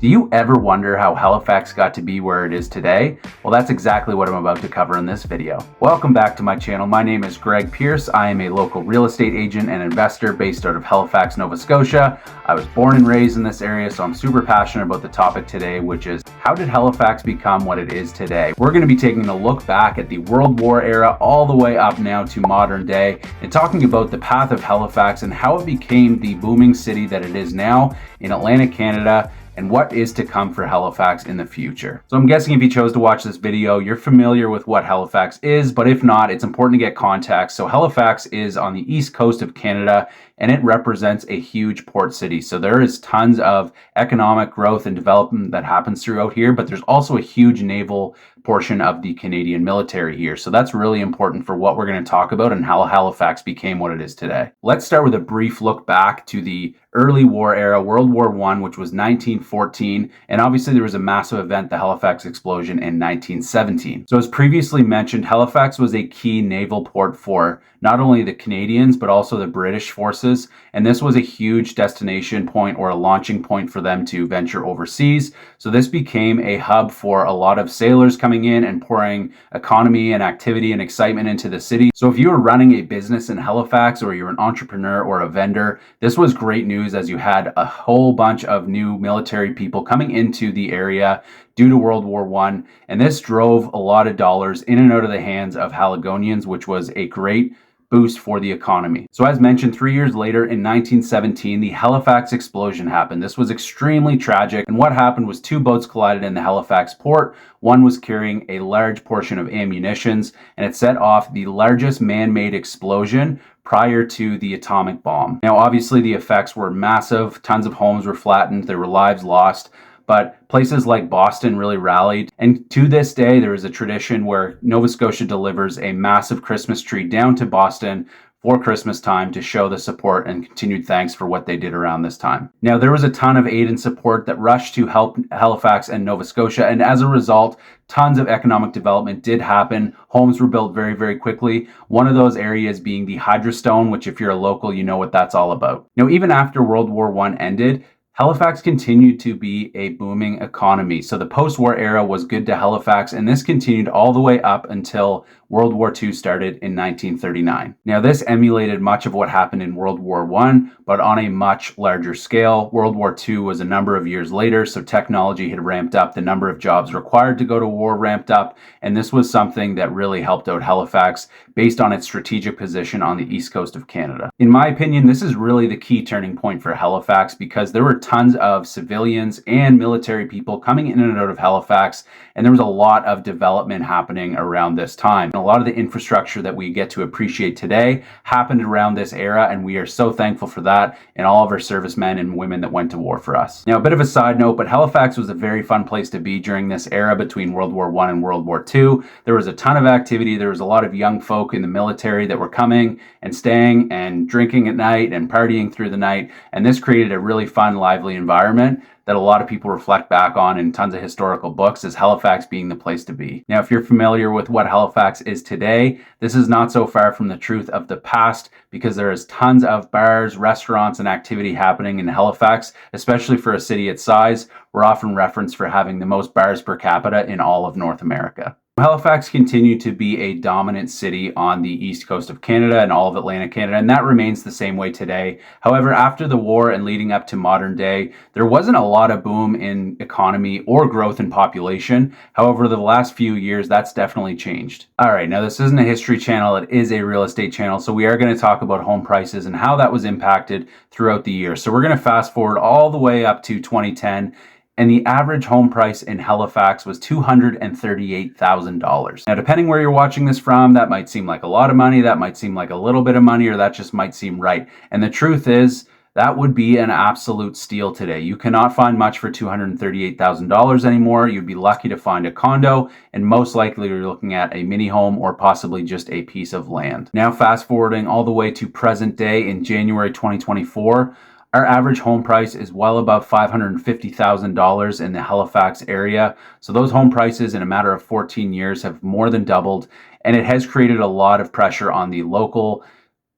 Do you ever wonder how Halifax got to be where it is today? Well, that's exactly what I'm about to cover in this video. Welcome back to my channel. My name is Greg Pierce. I am a local real estate agent and investor based out of Halifax, Nova Scotia. I was born and raised in this area, so I'm super passionate about the topic today, which is how did Halifax become what it is today? We're going to be taking a look back at the World War era all the way up now to modern day and talking about the path of Halifax and how it became the booming city that it is now in Atlantic Canada, and what is to come for Halifax in the future. So I'm guessing if you chose to watch this video, you're familiar with what Halifax is, but if not, it's important to get context. So Halifax is on the east coast of Canada, and it represents a huge port city. So there is tons of economic growth and development that happens throughout here, but there's also a huge naval portion of the Canadian military here. So that's really important for what we're going to talk about and how Halifax became what it is today. Let's start with a brief look back to the early war era, World War I, which was 1914. And obviously there was a massive event, the Halifax explosion in 1917. So as previously mentioned, Halifax was a key naval port for not only the Canadians, but also the British forces. And this was a huge destination point or a launching point for them to venture overseas. So this became a hub for a lot of sailors coming in and pouring economy and activity and excitement into the city. So if you were running a business in Halifax, or you're an entrepreneur or a vendor, this was great news, as you had a whole bunch of new military people coming into the area due to World War I. And this drove a lot of dollars in and out of the hands of Haligonians, which was a great boost for the economy. So as mentioned, 3 years later in 1917, the Halifax explosion happened. This was extremely tragic. And what happened was two boats collided in the Halifax port. One was carrying a large portion of ammunitions, and it set off the largest man-made explosion prior to the atomic bomb. Now, obviously the effects were massive. Tons of homes were flattened. There were lives lost. But places like Boston really rallied. And to this day, there is a tradition where Nova Scotia delivers a massive Christmas tree down to Boston for Christmas time to show the support and continued thanks for what they did around this time. Now, there was a ton of aid and support that rushed to help Halifax and Nova Scotia. And as a result, tons of economic development did happen. Homes were built very, very quickly. One of those areas being the Hydrostone, which if you're a local, you know what that's all about. Now, even after World War I ended, Halifax continued to be a booming economy. So the post-war era was good to Halifax, and this continued all the way up until World War II started in 1939. Now, this emulated much of what happened in World War I, but on a much larger scale. World War II was a number of years later, so technology had ramped up, the number of jobs required to go to war ramped up, and this was something that really helped out Halifax based on its strategic position on the east coast of Canada. In my opinion, this is really the key turning point for Halifax, because there were tons of civilians and military people coming in and out of Halifax, and there was a lot of development happening around this time. And a lot of the infrastructure that we get to appreciate today happened around this era, and we are so thankful for that and all of our servicemen and women that went to war for us. Now, a bit of a side note, but Halifax was a very fun place to be during this era between World War I and World War II. There was a ton of activity. There was a lot of young folk in the military that were coming and staying and drinking at night and partying through the night, and this created a really fun, lively environment that a lot of people reflect back on in tons of historical books as Halifax being the place to be. Now, if you're familiar with what Halifax is today, this is not so far from the truth of the past, because there is tons of bars, restaurants, and activity happening in Halifax, especially for a city its size. We're often referenced for having the most bars per capita in all of North America. Halifax continued to be a dominant city on the east coast of Canada and all of Atlantic Canada, and that remains the same way today. However, after the war and leading up to modern day, there wasn't a lot of boom in economy or growth in population. However, the last few years, that's definitely changed. All right, now this isn't a history channel, it is a real estate channel, so we are going to talk about home prices and how that was impacted throughout the year. So we're going to fast forward all the way up to 2010. And the average home price in Halifax was $238,000. Now, depending where you're watching this from, that might seem like a lot of money, that might seem like a little bit of money, or that just might seem right. And the truth is, that would be an absolute steal today. You cannot find much for $238,000 anymore. You'd be lucky to find a condo, and most likely you're looking at a mini home or possibly just a piece of land. Now, fast forwarding all the way to present day in January 2024, our average home price is well above $550,000 in the Halifax area. So those home prices in a matter of 14 years have more than doubled, and it has created a lot of pressure on the local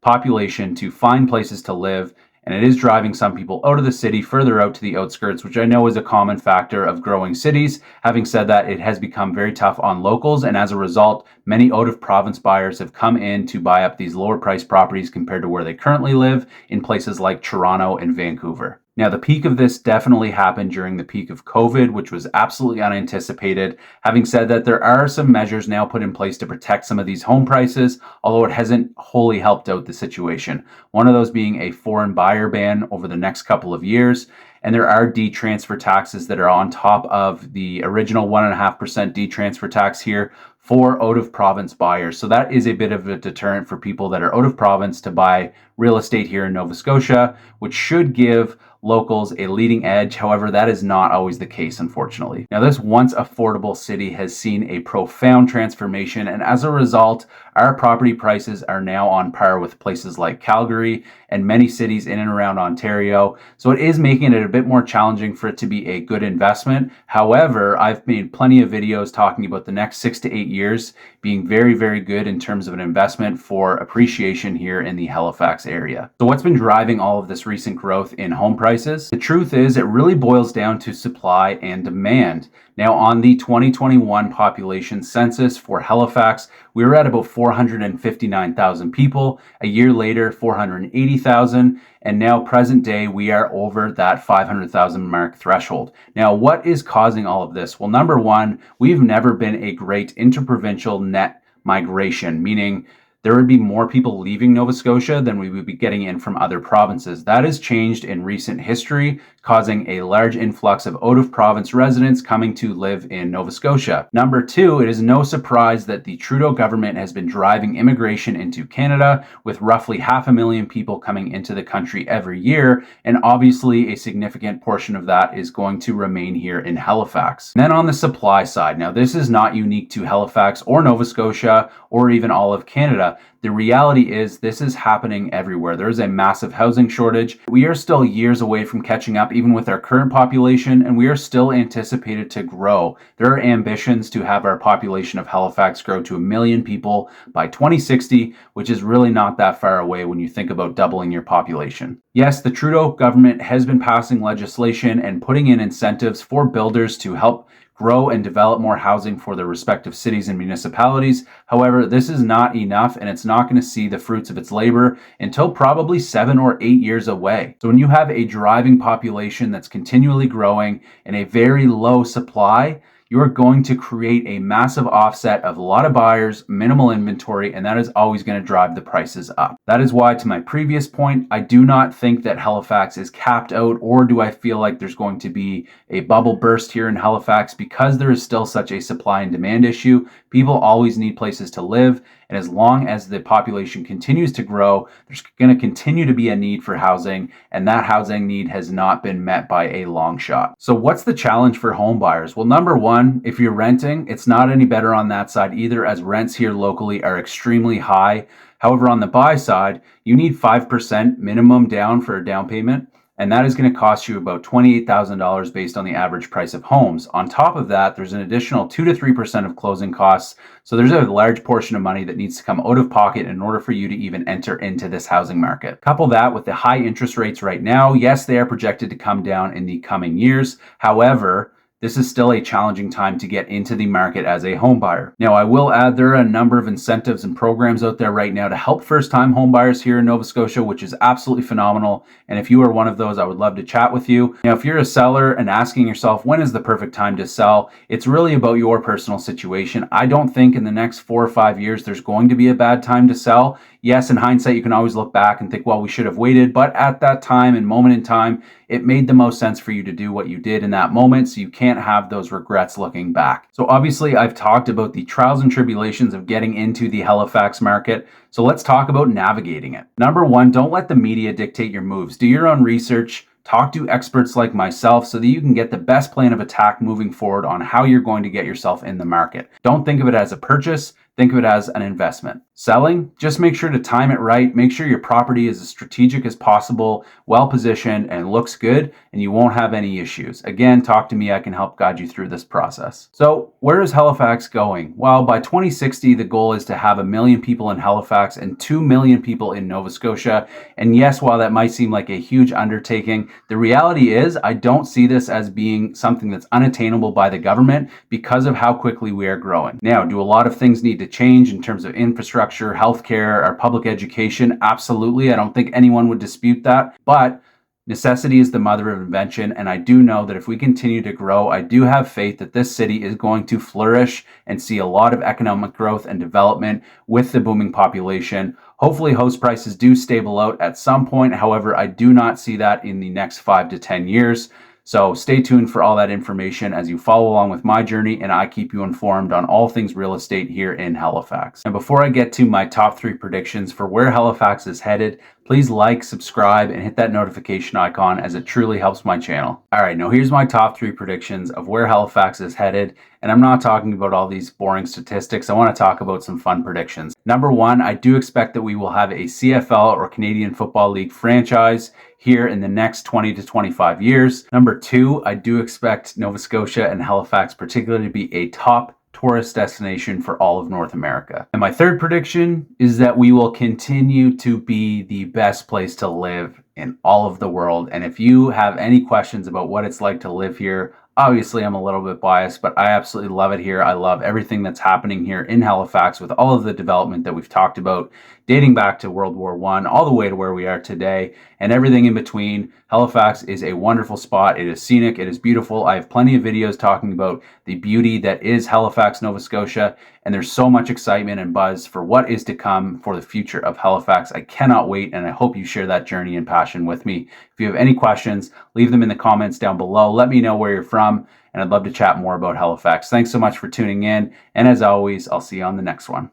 population to find places to live and it is driving some people out of the city further out to the outskirts, which I know is a common factor of growing cities. Having said that, it has become very tough on locals, and as a result, many out-of-province buyers have come in to buy up these lower-priced properties compared to where they currently live in places like Toronto and Vancouver. Now, the peak of this definitely happened during the peak of COVID, which was absolutely unanticipated. Having said that, there are some measures now put in place to protect some of these home prices, although it hasn't wholly helped out the situation. One of those being a foreign buyer ban over the next couple of years. And there are D-transfer taxes that are on top of the original 1.5% D-transfer tax here for out-of-province buyers. So that is a bit of a deterrent for people that are out of province to buy real estate here in Nova Scotia, which should give locals a leading edge. However, that is not always the case, unfortunately. Now, this once affordable city has seen a profound transformation, and as a result, our property prices are now on par with places like Calgary and many cities in and around Ontario. So it is making it a bit more challenging for it to be a good investment. However, I've made plenty of videos talking about the next 6 to 8 years being very, very good in terms of an investment for appreciation here in the Halifax area. So what's been driving all of this recent growth in home prices? The truth is, it really boils down to supply and demand. Now, on the 2021 population census for Halifax, we were at about 459,000 people. A year later, 480,000. And now, present day, we are over that 500,000 mark threshold. Now, what is causing all of this? Well, number one, we've never been a great interprovincial net migration, meaning there would be more people leaving Nova Scotia than we would be getting in from other provinces. That has changed in recent history, causing a large influx of out-of-province residents coming to live in Nova Scotia. Number two, it is no surprise that the Trudeau government has been driving immigration into Canada, with roughly 500,000 people coming into the country every year, and obviously a significant portion of that is going to remain here in Halifax. And then on the supply side, now this is not unique to Halifax or Nova Scotia or even all of Canada. The reality is this is happening everywhere. There is a massive housing shortage. We are still years away from catching up even with our current population, and we are still anticipated to grow. There are ambitions to have our population of Halifax grow to 1 million people by 2060, which is really not that far away when you think about doubling your population. Yes, the Trudeau government has been passing legislation and putting in incentives for builders to help grow and develop more housing for their respective cities and municipalities. However, this is not enough, and it's not going to see the fruits of its labor until probably 7 or 8 years away. So when you have a driving population that's continually growing and a very low supply, you're going to create a massive offset of a lot of buyers, minimal inventory, and that is always going to drive the prices up. That is why, to my previous point, I do not think that Halifax is capped out, or do I feel like there's going to be a bubble burst here in Halifax, because there is still such a supply and demand issue. People always need places to live, and as long as the population continues to grow, there's going to continue to be a need for housing, and that housing need has not been met by a long shot. So what's the challenge for home buyers? Well, number one, if you're renting, it's not any better on that side either, as rents here locally are extremely high. However, on the buy side, you need 5% minimum down for a down payment, and that is going to cost you about $28,000 based on the average price of homes. On top of that, there's an additional 2 to 3% of closing costs. So there's a large portion of money that needs to come out of pocket in order for you to even enter into this housing market. Couple that with the high interest rates right now. Yes, they are projected to come down in the coming years. However, this is still a challenging time to get into the market as a home buyer. Now, I will add there are a number of incentives and programs out there right now to help first-time home buyers here in Nova Scotia, which is absolutely phenomenal. And if you are one of those, I would love to chat with you. Now, if you're a seller and asking yourself, when is the perfect time to sell? It's really about your personal situation. I don't think in the next 4 or 5 years there's going to be a bad time to sell. Yes, in hindsight, you can always look back and think, well, we should have waited. But at that time and moment in time, it made the most sense for you to do what you did in that moment, so you can't have those regrets looking back. So obviously, I've talked about the trials and tribulations of getting into the Halifax market. So let's talk about navigating it. Number one, don't let the media dictate your moves. Do your own research. Talk to experts like myself so that you can get the best plan of attack moving forward on how you're going to get yourself in the market. Don't think of it as a purchase. think of it as an investment. Selling, just make sure to time it right. Make sure your property is as strategic as possible, well positioned, and looks good, and you won't have any issues. Again, talk to me. I can help guide you through this process. So where is Halifax going? Well, by 2060, the goal is to have 1 million people in Halifax and 2 million people in Nova Scotia. And yes, while that might seem like a huge undertaking, the reality is I don't see this as being something that's unattainable by the government because of how quickly we are growing. Now, do a lot of things need to change in terms of infrastructure, healthcare, our public education? Absolutely. I don't think anyone would dispute that. But necessity is the mother of invention, and I do know that if we continue to grow, I do have faith that this city is going to flourish and see a lot of economic growth and development with the booming population. Hopefully, house prices do stable out at some point. However, I do not see that in the next 5 to 10 years. So stay tuned for all that information as you follow along with my journey, and I keep you informed on all things real estate here in Halifax. And before I get to my top 3 predictions for where Halifax is headed, please like, subscribe, and hit that notification icon as it truly helps my channel. All right, now here's my top 3 predictions of where Halifax is headed. And I'm not talking about all these boring statistics. I want to talk about some fun predictions. Number 1, I do expect that we will have a CFL or Canadian Football League franchise here in the next 20 to 25 years. Number 2, I do expect Nova Scotia and Halifax particularly to be a top tourist destination for all of North America. And my third prediction is that we will continue to be the best place to live in all of the world. And if you have any questions about what it's like to live here, obviously I'm a little bit biased, but I absolutely love it here. I love everything that's happening here in Halifax with all of the development that we've talked about, dating back to World War I, all the way to where we are today, and everything in between. Halifax is a wonderful spot. It is scenic. It is beautiful. I have plenty of videos talking about the beauty that is Halifax, Nova Scotia, and there's so much excitement and buzz for what is to come for the future of Halifax. I cannot wait, and I hope you share that journey and passion with me. If you have any questions, leave them in the comments down below. Let me know where you're from, and I'd love to chat more about Halifax. Thanks so much for tuning in, and as always, I'll see you on the next one.